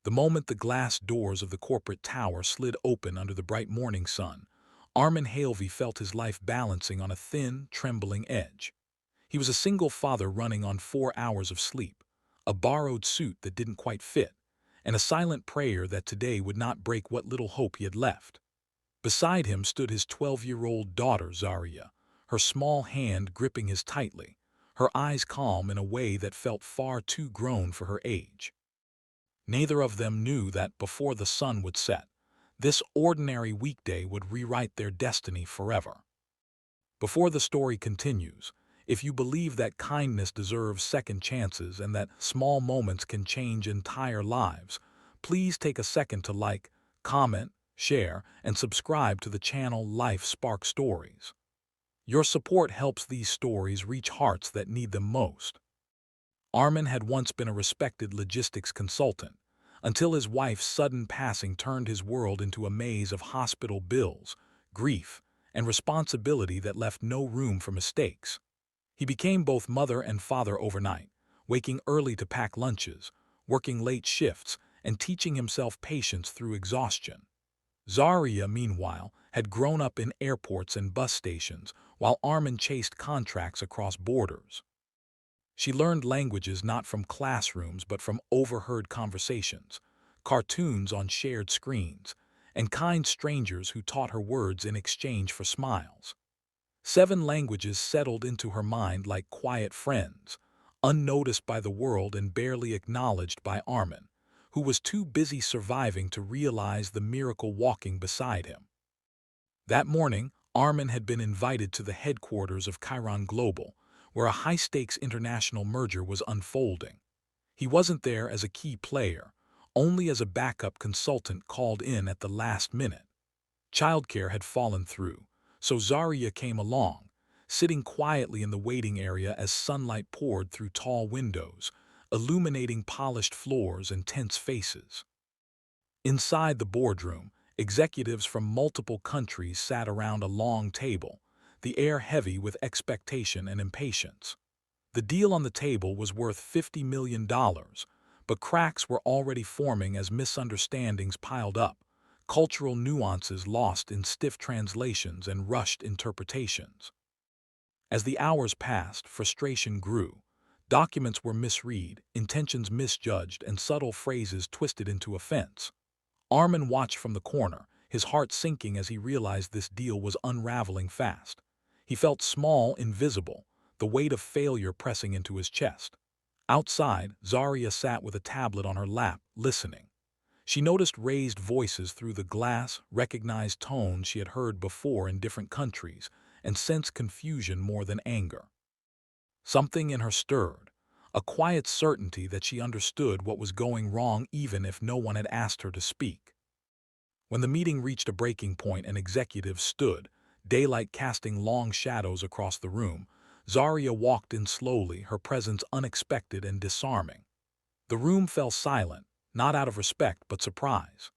The moment the glass doors of the corporate tower slid open under the bright morning sun, Armin Halevy felt his life balancing on a thin, trembling edge. He was a single father running on 4 hours of sleep, a borrowed suit that didn't quite fit, and a silent prayer that today would not break what little hope he had left. Beside him stood his 12-year-old daughter, Zaria, her small hand gripping his tightly, her eyes calm in a way that felt far too grown for her age. Neither of them knew that before the sun would set, this ordinary weekday would rewrite their destiny forever. Before the story continues, if you believe that kindness deserves second chances and that small moments can change entire lives, please take a second to like, comment, share, and subscribe to the channel Life Spark Stories. Your support helps these stories reach hearts that need them most. Armin had once been a respected logistics consultant, until his wife's sudden passing turned his world into a maze of hospital bills, grief, and responsibility that left no room for mistakes. He became both mother and father overnight, waking early to pack lunches, working late shifts, and teaching himself patience through exhaustion. Zaria, meanwhile, had grown up in airports and bus stations, while Armin chased contracts across borders. She learned languages not from classrooms but from overheard conversations, cartoons on shared screens, and kind strangers who taught her words in exchange for smiles. 7 languages settled into her mind like quiet friends, unnoticed by the world and barely acknowledged by Armin, who was too busy surviving to realize the miracle walking beside him. That morning, Armin had been invited to the headquarters of Chiron Global, where a high-stakes international merger was unfolding. He wasn't there as a key player, only as a backup consultant called in at the last minute. Childcare had fallen through, so Zaria came along, sitting quietly in the waiting area as sunlight poured through tall windows, illuminating polished floors and tense faces. Inside the boardroom, executives from multiple countries sat around a long table, the air heavy with expectation and impatience. The deal on the table was worth $50 million, but cracks were already forming as misunderstandings piled up, cultural nuances lost in stiff translations and rushed interpretations. As the hours passed, frustration grew. Documents were misread, intentions misjudged, and subtle phrases twisted into offense. Armin watched from the corner, his heart sinking as he realized this deal was unraveling fast. He felt small, invisible, the weight of failure pressing into his chest. Outside, Zaria sat with a tablet on her lap, listening. She noticed raised voices through the glass, recognized tones she had heard before in different countries, and sensed confusion more than anger. Something in her stirred, a quiet certainty that she understood what was going wrong even if no one had asked her to speak. When the meeting reached a breaking point and executives stood, daylight casting long shadows across the room, Zaria walked in slowly, her presence unexpected and disarming. The room fell silent, not out of respect but surprise.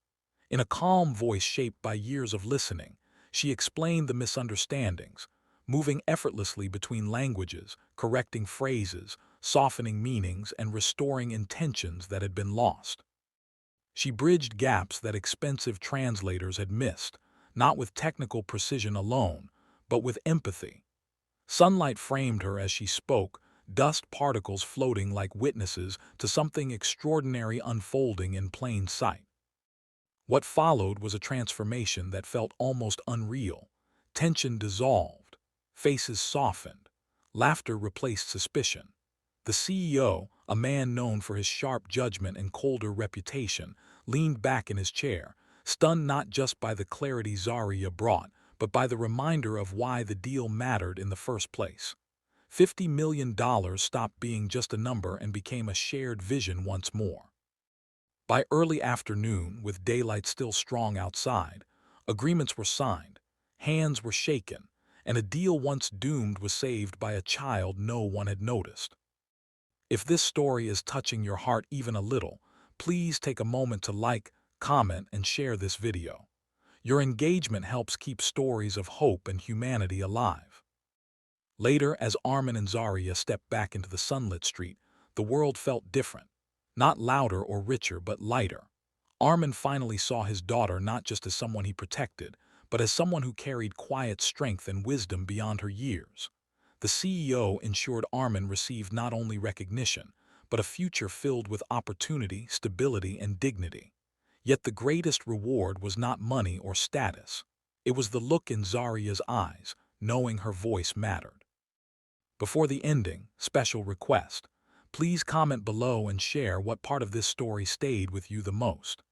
In a calm voice shaped by years of listening, she explained the misunderstandings, moving effortlessly between languages, correcting phrases, softening meanings, and restoring intentions that had been lost. She bridged gaps that expensive translators had missed, not with technical precision alone, but with empathy. Sunlight framed her as she spoke, dust particles floating like witnesses to something extraordinary unfolding in plain sight. What followed was a transformation that felt almost unreal. Tension dissolved, faces softened, laughter replaced suspicion. The CEO, a man known for his sharp judgment and colder reputation, leaned back in his chair, stunned not just by the clarity Zaria brought, but by the reminder of why the deal mattered in the first place. $50 million stopped being just a number and became a shared vision once more. By early afternoon, with daylight still strong outside, agreements were signed, hands were shaken, and a deal once doomed was saved by a child no one had noticed. If this story is touching your heart even a little, please take a moment to like, comment, and share this video. Your engagement helps keep stories of hope and humanity alive. Later, as Armin and Zaria stepped back into the sunlit street, the world felt different. Not louder or richer, but lighter. Armin finally saw his daughter not just as someone he protected, but as someone who carried quiet strength and wisdom beyond her years. The CEO ensured Armin received not only recognition, but a future filled with opportunity, stability, and dignity. Yet the greatest reward was not money or status. It was the look in Zaria's eyes, knowing her voice mattered. Before the ending, special request. Please comment below and share what part of this story stayed with you the most.